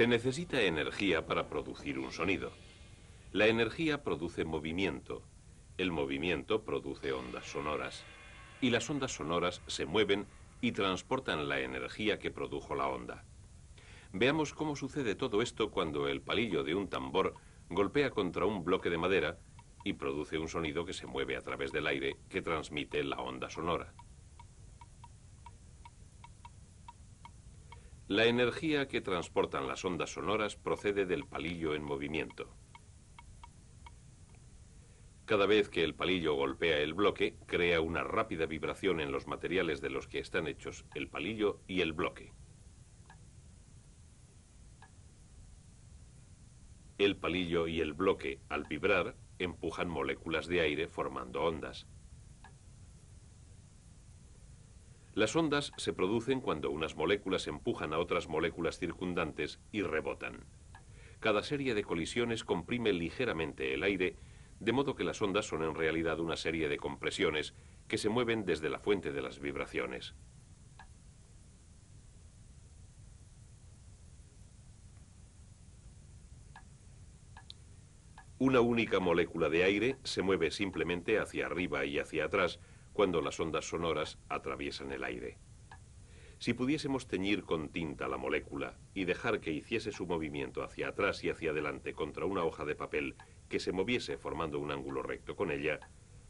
Se necesita energía para producir un sonido. La energía produce movimiento. El movimiento produce ondas sonoras. Y las ondas sonoras se mueven y transportan la energía que produjo la onda. Veamos cómo sucede todo esto cuando el palillo de un tambor golpea contra un bloque de madera y produce un sonido que se mueve a través del aire que transmite la onda sonora. La energía que transportan las ondas sonoras procede del palillo en movimiento. Cada vez que el palillo golpea el bloque, crea una rápida vibración en los materiales de los que están hechos el palillo y el bloque. El palillo y el bloque, al vibrar, empujan moléculas de aire formando ondas. Las ondas se producen cuando unas moléculas empujan a otras moléculas circundantes y rebotan. Cada serie de colisiones comprime ligeramente el aire, de modo que las ondas son en realidad una serie de compresiones que se mueven desde la fuente de las vibraciones. Una única molécula de aire se mueve simplemente hacia arriba y hacia atrás cuando las ondas sonoras atraviesan el aire. Si pudiésemos teñir con tinta la molécula y dejar que hiciese su movimiento hacia atrás y hacia adelante contra una hoja de papel que se moviese formando un ángulo recto con ella,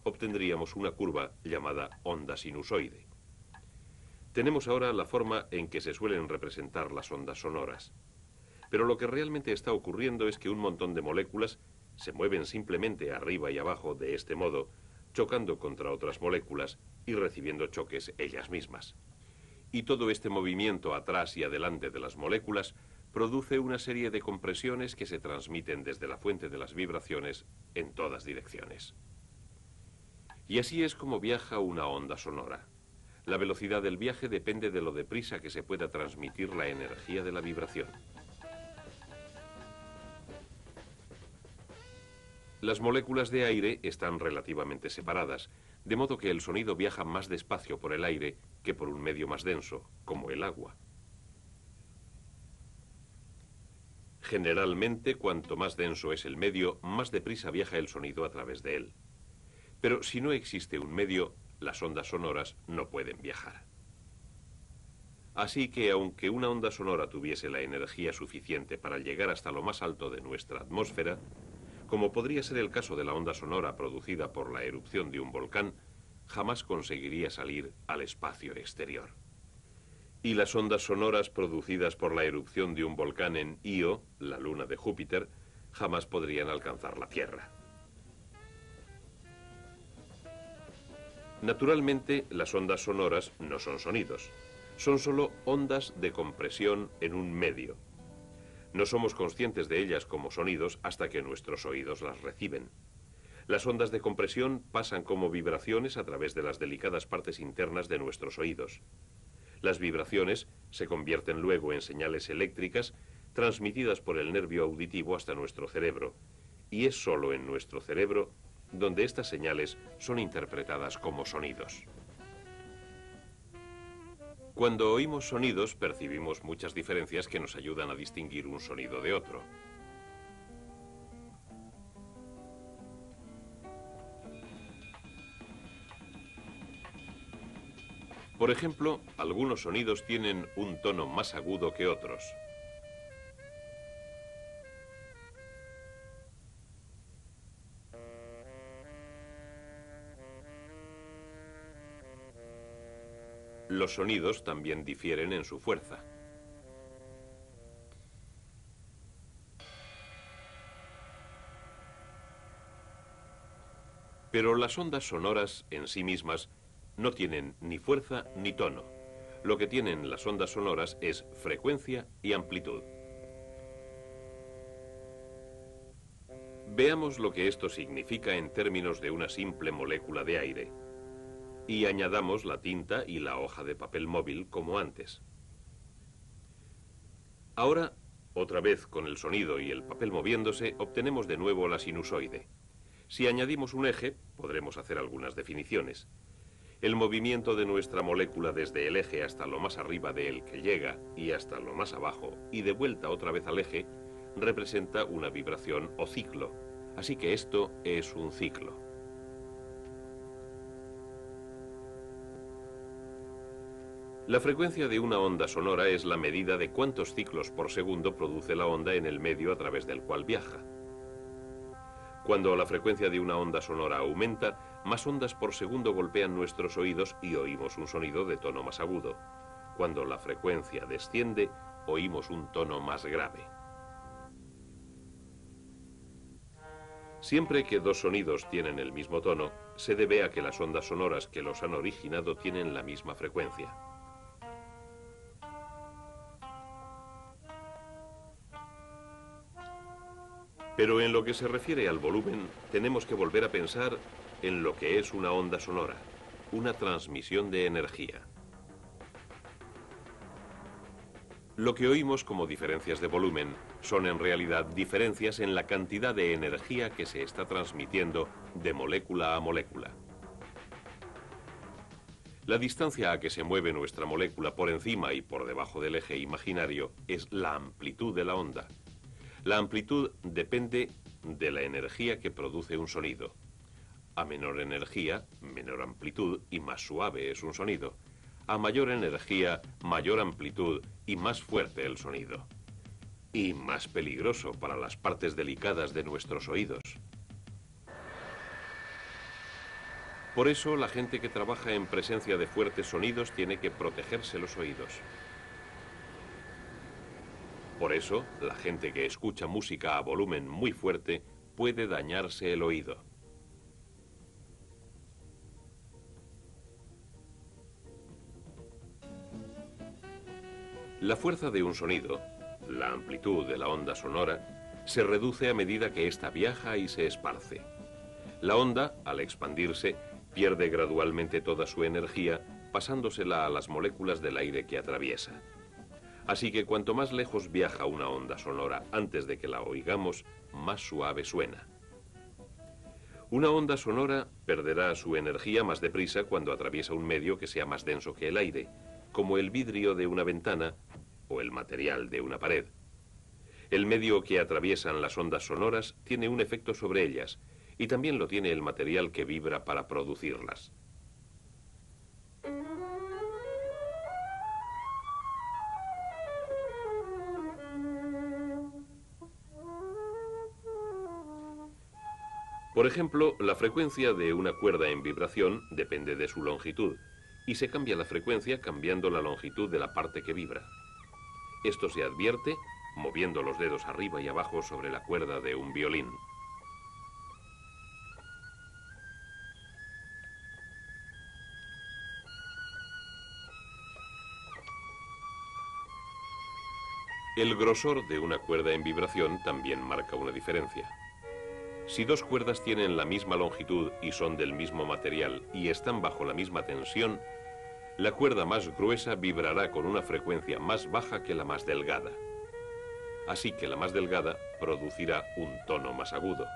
obtendríamos una curva llamada onda sinusoide. Tenemos ahora la forma en que se suelen representar las ondas sonoras. Pero lo que realmente está ocurriendo es que un montón de moléculas se mueven simplemente arriba y abajo de este modo, chocando contra otras moléculas y recibiendo choques ellas mismas. Y todo este movimiento atrás y adelante de las moléculas produce una serie de compresiones que se transmiten desde la fuente de las vibraciones en todas direcciones. Y así es como viaja una onda sonora. La velocidad del viaje depende de lo deprisa que se pueda transmitir la energía de la vibración. Las moléculas de aire están relativamente separadas, de modo que el sonido viaja más despacio por el aire que por un medio más denso, como el agua. Generalmente, cuanto más denso es el medio, más deprisa viaja el sonido a través de él. Pero si no existe un medio, las ondas sonoras no pueden viajar. Así que, aunque una onda sonora tuviese la energía suficiente para llegar hasta lo más alto de nuestra atmósfera, como podría ser el caso de la onda sonora producida por la erupción de un volcán, jamás conseguiría salir al espacio exterior. Y las ondas sonoras producidas por la erupción de un volcán en Io, la luna de Júpiter, jamás podrían alcanzar la Tierra. Naturalmente, las ondas sonoras no son sonidos, son solo ondas de compresión en un medio. No somos conscientes de ellas como sonidos hasta que nuestros oídos las reciben. Las ondas de compresión pasan como vibraciones a través de las delicadas partes internas de nuestros oídos. Las vibraciones se convierten luego en señales eléctricas transmitidas por el nervio auditivo hasta nuestro cerebro, y es solo en nuestro cerebro donde estas señales son interpretadas como sonidos. Cuando oímos sonidos, percibimos muchas diferencias que nos ayudan a distinguir un sonido de otro. Por ejemplo, algunos sonidos tienen un tono más agudo que otros. Los sonidos también difieren en su fuerza. Pero las ondas sonoras en sí mismas no tienen ni fuerza ni tono. Lo que tienen las ondas sonoras es frecuencia y amplitud. Veamos lo que esto significa en términos de una simple molécula de aire. Y añadamos la tinta y la hoja de papel móvil como antes. Ahora, otra vez con el sonido y el papel moviéndose, obtenemos de nuevo la sinusoide. Si añadimos un eje, podremos hacer algunas definiciones. El movimiento de nuestra molécula desde el eje hasta lo más arriba de él que llega y hasta lo más abajo y de vuelta otra vez al eje representa una vibración o ciclo. Así que esto es un ciclo. La frecuencia de una onda sonora es la medida de cuántos ciclos por segundo produce la onda en el medio a través del cual viaja. Cuando la frecuencia de una onda sonora aumenta, más ondas por segundo golpean nuestros oídos y oímos un sonido de tono más agudo. Cuando la frecuencia desciende, oímos un tono más grave. Siempre que dos sonidos tienen el mismo tono, se debe a que las ondas sonoras que los han originado tienen la misma frecuencia. Pero en lo que se refiere al volumen, tenemos que volver a pensar en lo que es una onda sonora, una transmisión de energía. Lo que oímos como diferencias de volumen son en realidad diferencias en la cantidad de energía que se está transmitiendo de molécula a molécula. La distancia a que se mueve nuestra molécula por encima y por debajo del eje imaginario es la amplitud de la onda. La amplitud depende de la energía que produce un sonido. A menor energía, menor amplitud y más suave es un sonido. A mayor energía, mayor amplitud y más fuerte el sonido. Y más peligroso para las partes delicadas de nuestros oídos. Por eso, la gente que trabaja en presencia de fuertes sonidos tiene que protegerse los oídos. Por eso, la gente que escucha música a volumen muy fuerte puede dañarse el oído. La fuerza de un sonido, la amplitud de la onda sonora, se reduce a medida que ésta viaja y se esparce. La onda, al expandirse, pierde gradualmente toda su energía, pasándosela a las moléculas del aire que atraviesa. Así que cuanto más lejos viaja una onda sonora antes de que la oigamos, más suave suena. Una onda sonora perderá su energía más deprisa cuando atraviesa un medio que sea más denso que el aire, como el vidrio de una ventana o el material de una pared. El medio que atraviesan las ondas sonoras tiene un efecto sobre ellas, y también lo tiene el material que vibra para producirlas. Por ejemplo, la frecuencia de una cuerda en vibración depende de su longitud, y se cambia la frecuencia cambiando la longitud de la parte que vibra. Esto se advierte moviendo los dedos arriba y abajo sobre la cuerda de un violín. El grosor de una cuerda en vibración también marca una diferencia. Si dos cuerdas tienen la misma longitud y son del mismo material y están bajo la misma tensión, la cuerda más gruesa vibrará con una frecuencia más baja que la más delgada. Así que la más delgada producirá un tono más agudo.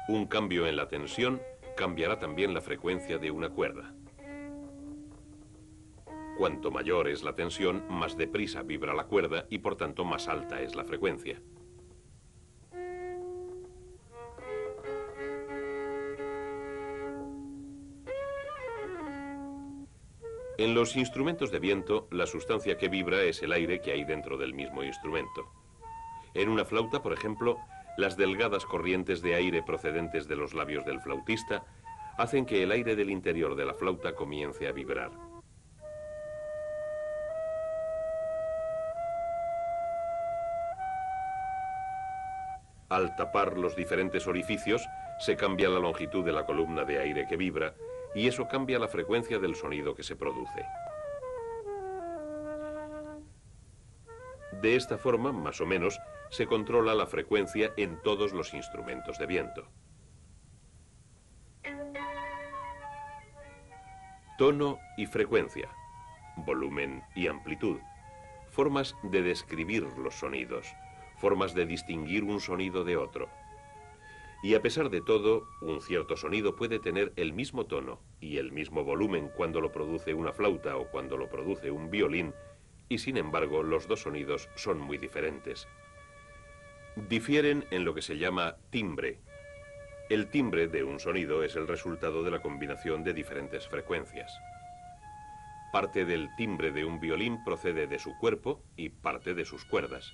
Un cambio en la tensión cambiará también la frecuencia de una cuerda. Cuanto mayor es la tensión, más deprisa vibra la cuerda y por tanto más alta es la frecuencia. En los instrumentos de viento, la sustancia que vibra es el aire que hay dentro del mismo instrumento. En una flauta, por ejemplo, las delgadas corrientes de aire procedentes de los labios del flautista hacen que el aire del interior de la flauta comience a vibrar. Al tapar los diferentes orificios, se cambia la longitud de la columna de aire que vibra, y eso cambia la frecuencia del sonido que se produce. De esta forma, más o menos, se controla la frecuencia en todos los instrumentos de viento. Tono y frecuencia, volumen y amplitud, formas de describir los sonidos, formas de distinguir un sonido de otro. Y a pesar de todo, un cierto sonido puede tener el mismo tono y el mismo volumen cuando lo produce una flauta o cuando lo produce un violín, y sin embargo los dos sonidos son muy diferentes. Difieren en lo que se llama timbre. El timbre de un sonido es el resultado de la combinación de diferentes frecuencias. Parte del timbre de un violín procede de su cuerpo y parte de sus cuerdas.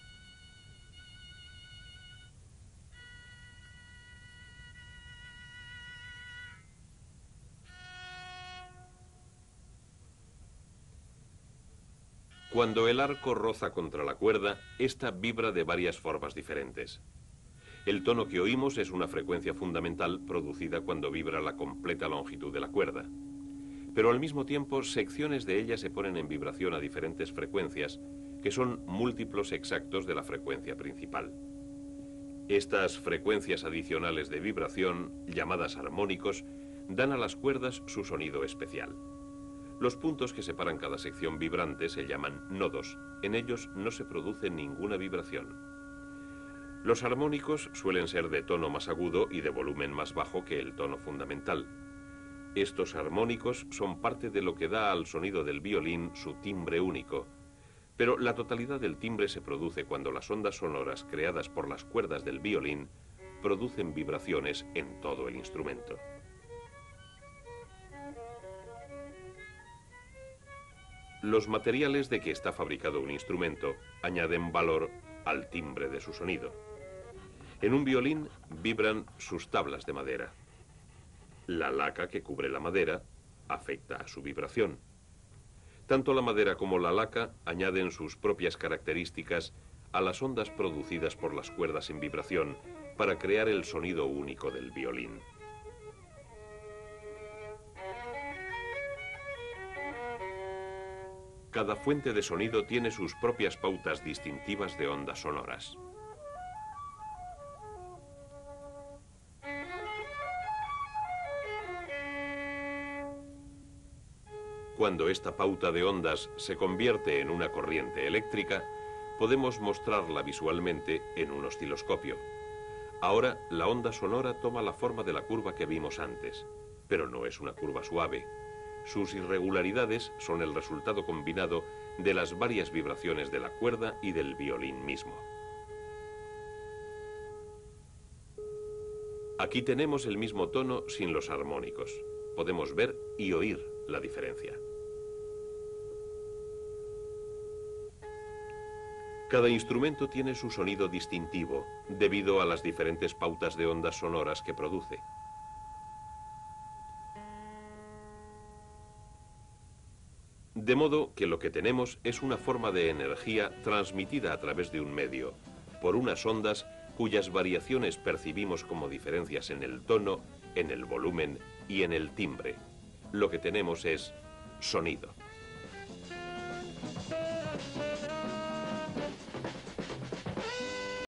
Cuando el arco roza contra la cuerda, ésta vibra de varias formas diferentes. El tono que oímos es una frecuencia fundamental producida cuando vibra la completa longitud de la cuerda. Pero al mismo tiempo, secciones de ella se ponen en vibración a diferentes frecuencias, que son múltiplos exactos de la frecuencia principal. Estas frecuencias adicionales de vibración, llamadas armónicos, dan a las cuerdas su sonido especial. Los puntos que separan cada sección vibrante se llaman nodos. En ellos no se produce ninguna vibración. Los armónicos suelen ser de tono más agudo y de volumen más bajo que el tono fundamental. Estos armónicos son parte de lo que da al sonido del violín su timbre único, pero la totalidad del timbre se produce cuando las ondas sonoras creadas por las cuerdas del violín producen vibraciones en todo el instrumento. Los materiales de que está fabricado un instrumento añaden valor al timbre de su sonido. En un violín vibran sus tablas de madera. La laca que cubre la madera afecta a su vibración. Tanto la madera como la laca añaden sus propias características a las ondas producidas por las cuerdas en vibración para crear el sonido único del violín. Cada fuente de sonido tiene sus propias pautas distintivas de ondas sonoras. Cuando esta pauta de ondas se convierte en una corriente eléctrica, podemos mostrarla visualmente en un osciloscopio. Ahora, la onda sonora toma la forma de la curva que vimos antes, pero no es una curva suave. Sus irregularidades son el resultado combinado de las varias vibraciones de la cuerda y del violín mismo. Aquí tenemos el mismo tono sin los armónicos. Podemos ver y oír la diferencia. Cada instrumento tiene su sonido distintivo debido a las diferentes pautas de ondas sonoras que produce. De modo que lo que tenemos es una forma de energía transmitida a través de un medio, por unas ondas cuyas variaciones percibimos como diferencias en el tono, en el volumen y en el timbre. Lo que tenemos es sonido.